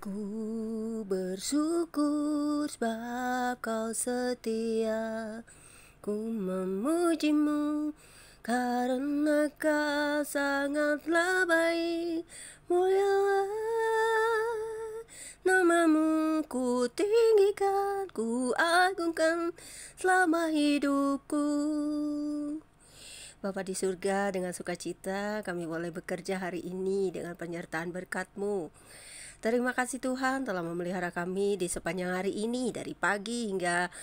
Ku bersyukur sebab kau setia. Ku memujimu karena kau sangatlah baik. Mulialah namamu, ku tinggikan, ku agungkan selama hidupku. Bapa di surga, dengan sukacita kami boleh bekerja hari ini dengan penyertaan berkat-Mu. Terima kasih Tuhan telah memelihara kami di sepanjang hari ini, dari pagi hingga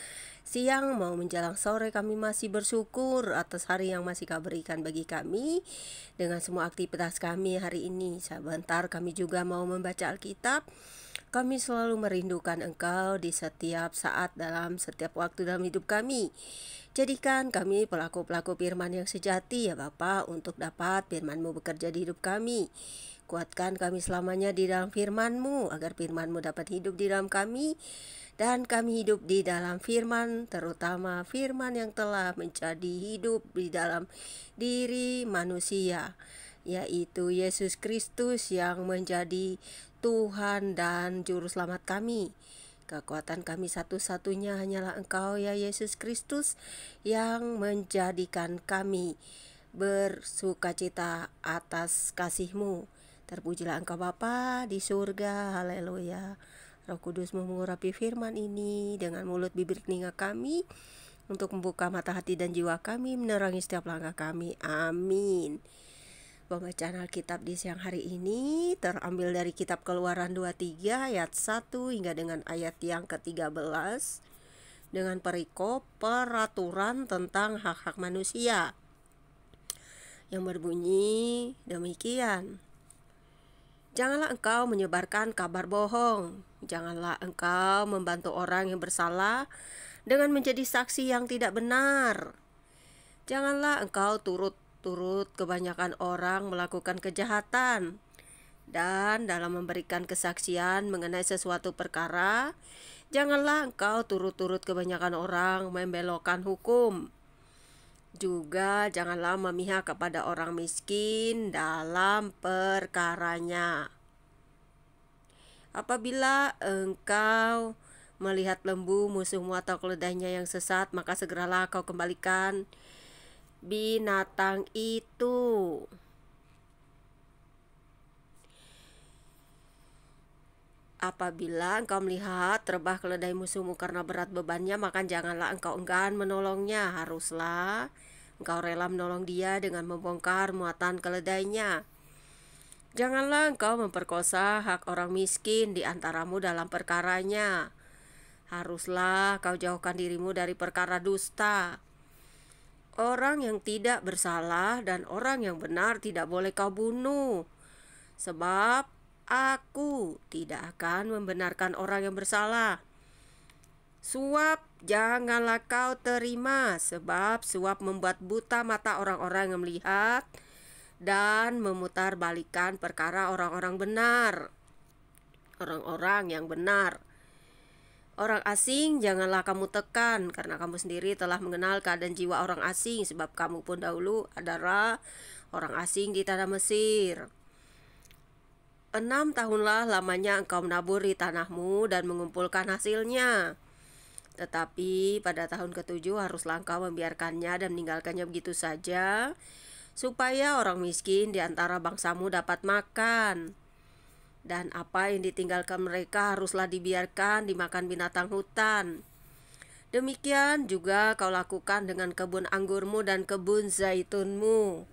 siang mau menjelang sore. Kami masih bersyukur atas hari yang masih Kau berikan bagi kami. Dengan semua aktivitas kami hari ini, sebentar kami juga mau membaca Alkitab. Kami selalu merindukan Engkau di setiap saat, dalam setiap waktu dalam hidup kami. Jadikan kami pelaku-pelaku firman yang sejati ya Bapa, untuk dapat firman-Mu bekerja di hidup kami. Kuatkan kami selamanya di dalam firman-Mu, agar firman-Mu dapat hidup di dalam kami, dan kami hidup di dalam firman, terutama firman yang telah menjadi hidup di dalam diri manusia, yaitu Yesus Kristus yang menjadi Tuhan dan Juru Selamat kami. Kekuatan kami satu-satunya hanyalah Engkau ya Yesus Kristus, yang menjadikan kami bersukacita atas kasih-Mu. Terpujilah Engkau Bapa di surga, haleluya. Roh Kudus mengurapi firman ini dengan mulut, bibir, telinga kami, untuk membuka mata hati dan jiwa kami, menerangi setiap langkah kami, amin. Pembacaan Alkitab di siang hari ini terambil dari kitab Keluaran 23 ayat 1 hingga dengan ayat yang ke-13, dengan perikop peraturan tentang hak-hak manusia, yang berbunyi demikian. Janganlah engkau menyebarkan kabar bohong. Janganlah engkau membantu orang yang bersalah dengan menjadi saksi yang tidak benar. Janganlah engkau turut kebanyakan orang melakukan kejahatan. Dan dalam memberikan kesaksian mengenai sesuatu perkara, janganlah engkau turut kebanyakan orang membelokkan hukum. Juga janganlah memihak kepada orang miskin dalam perkaranya. Apabila engkau melihat lembu musuhmu atau keledainya yang sesat, maka segeralah kau kembalikan binatang itu. Apabila engkau melihat rebah keledai musuhmu karena berat bebannya, maka janganlah engkau enggan menolongnya. Haruslah engkau rela menolong dia dengan membongkar muatan keledainya. Janganlah engkau memperkosa hak orang miskin di antaramu dalam perkaranya. Haruslah kau jauhkan dirimu dari perkara dusta. Orang yang tidak bersalah dan orang yang benar tidak boleh kau bunuh. Sebab Aku tidak akan membenarkan orang yang bersalah. Suap janganlah kau terima, sebab suap membuat buta mata orang-orang yang melihat dan memutarbalikkan perkara orang-orang benar. Orang-orang yang benar. Orang asing janganlah kamu tekan, karena kamu sendiri telah mengenal keadaan jiwa orang asing, sebab kamu pun dahulu adalah orang asing di tanah Mesir. 6 tahunlah lamanya engkau menabur di tanahmu dan mengumpulkan hasilnya. Tetapi pada tahun ke-7 haruslah engkau membiarkannya dan meninggalkannya begitu saja, supaya orang miskin di antara bangsamu dapat makan. Dan apa yang ditinggalkan mereka haruslah dibiarkan dimakan binatang hutan. Demikian juga kau lakukan dengan kebun anggurmu dan kebun zaitunmu.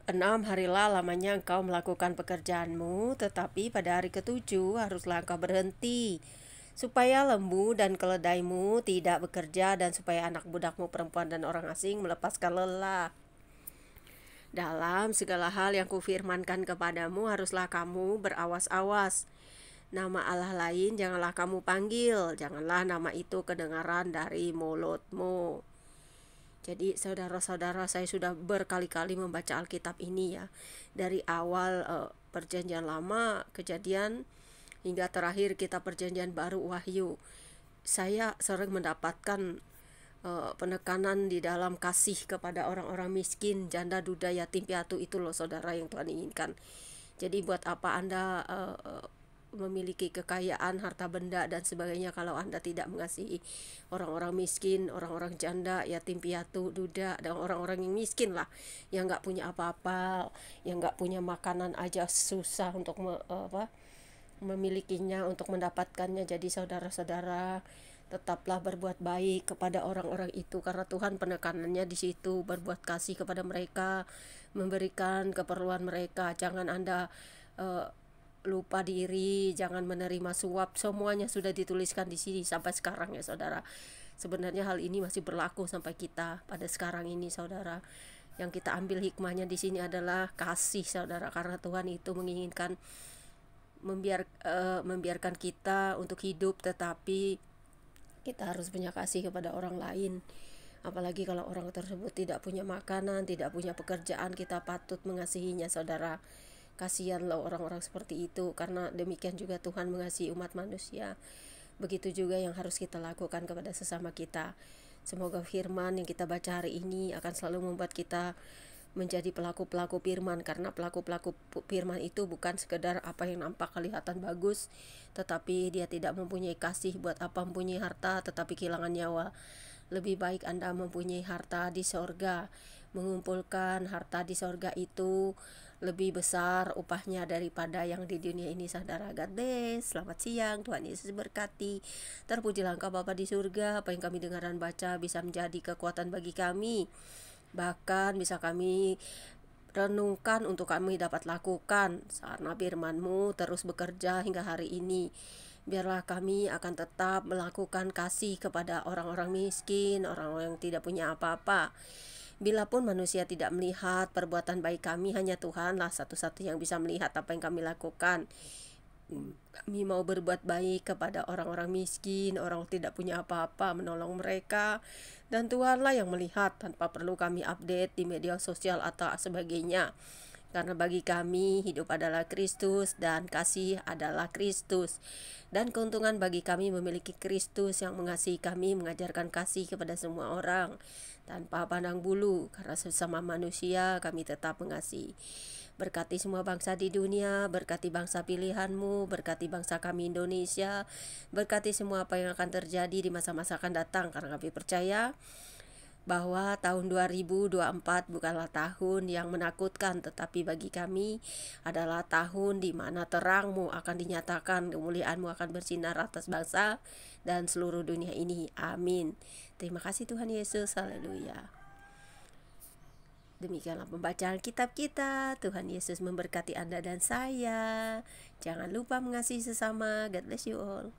6 harilah lamanya engkau melakukan pekerjaanmu, tetapi pada hari ke-7 haruslah engkau berhenti, supaya lembu dan keledaimu tidak bekerja, dan supaya anak budakmu perempuan dan orang asing melepaskan lelah. Dalam segala hal yang kufirmankan kepadamu haruslah kamu berawas-awas. Nama Allah lain janganlah kamu panggil, janganlah nama itu kedengaran dari mulutmu. Jadi saudara-saudara, saya sudah berkali-kali membaca Alkitab ini ya, dari awal perjanjian lama, Kejadian, hingga terakhir kita perjanjian baru, Wahyu. Saya sering mendapatkan penekanan di dalam kasih kepada orang-orang miskin, janda, duda, yatim piatu. Itu loh saudara yang Tuhan inginkan. Jadi buat apa Anda memiliki kekayaan, harta benda dan sebagainya, kalau Anda tidak mengasihi orang-orang miskin, orang-orang janda, yatim piatu, duda, dan orang-orang yang miskin lah, yang nggak punya apa-apa, yang nggak punya makanan aja susah untuk memilikinya, untuk mendapatkannya. Jadi saudara-saudara, tetaplah berbuat baik kepada orang-orang itu, karena Tuhan penekanannya di situ, berbuat kasih kepada mereka, memberikan keperluan mereka. Jangan Anda lupa diri, jangan menerima suap. Semuanya sudah dituliskan di sini sampai sekarang ya saudara. Sebenarnya hal ini masih berlaku sampai kita pada sekarang ini saudara. Yang kita ambil hikmahnya di sini adalah kasih saudara, karena Tuhan itu menginginkan membiarkan kita untuk hidup, tetapi kita harus punya kasih kepada orang lain. Apalagi kalau orang tersebut tidak punya makanan, tidak punya pekerjaan, kita patut mengasihinya saudara. Kasihan loh orang-orang seperti itu, karena demikian juga Tuhan mengasihi umat manusia. Begitu juga yang harus kita lakukan kepada sesama kita. Semoga firman yang kita baca hari ini akan selalu membuat kita menjadi pelaku-pelaku firman, karena pelaku-pelaku firman itu bukan sekedar apa yang nampak kelihatan bagus, tetapi dia tidak mempunyai kasih. Buat apa mempunyai harta tetapi kehilangan nyawa? Lebih baik Anda mempunyai harta di sorga. Mengumpulkan harta di sorga itu lebih besar upahnya daripada yang di dunia ini saudara. God bless. Selamat siang, Tuhan Yesus berkati. Terpujilah Engkau Bapa di surga. Apa yang kami dengar dan baca bisa menjadi kekuatan bagi kami, bahkan bisa kami renungkan untuk kami dapat lakukan, karena firman-Mu terus bekerja hingga hari ini. Biarlah kami akan tetap melakukan kasih kepada orang-orang miskin, orang-orang yang tidak punya apa-apa. Bila pun manusia tidak melihat perbuatan baik kami, hanya Tuhanlah satu-satunya yang bisa melihat apa yang kami lakukan. Kami mau berbuat baik kepada orang-orang miskin, orang tidak punya apa-apa, menolong mereka. Dan Tuhanlah yang melihat, tanpa perlu kami update di media sosial atau sebagainya. Karena bagi kami hidup adalah Kristus dan kasih adalah Kristus. Dan keuntungan bagi kami memiliki Kristus yang mengasihi kami, mengajarkan kasih kepada semua orang tanpa pandang bulu, karena sesama manusia kami tetap mengasihi. Berkati semua bangsa di dunia, berkati bangsa pilihan-Mu, berkati bangsa kami Indonesia, berkati semua apa yang akan terjadi di masa-masa akan datang, karena kami percaya bahwa tahun 2024 bukanlah tahun yang menakutkan, tetapi bagi kami adalah tahun di mana terang-Mu akan dinyatakan, kemuliaan-Mu akan bersinar atas bangsa dan seluruh dunia ini. Amin. Terima kasih Tuhan Yesus. Haleluya. Demikianlah pembacaan kitab kita. Tuhan Yesus memberkati Anda dan saya. Jangan lupa mengasihi sesama. God bless you all.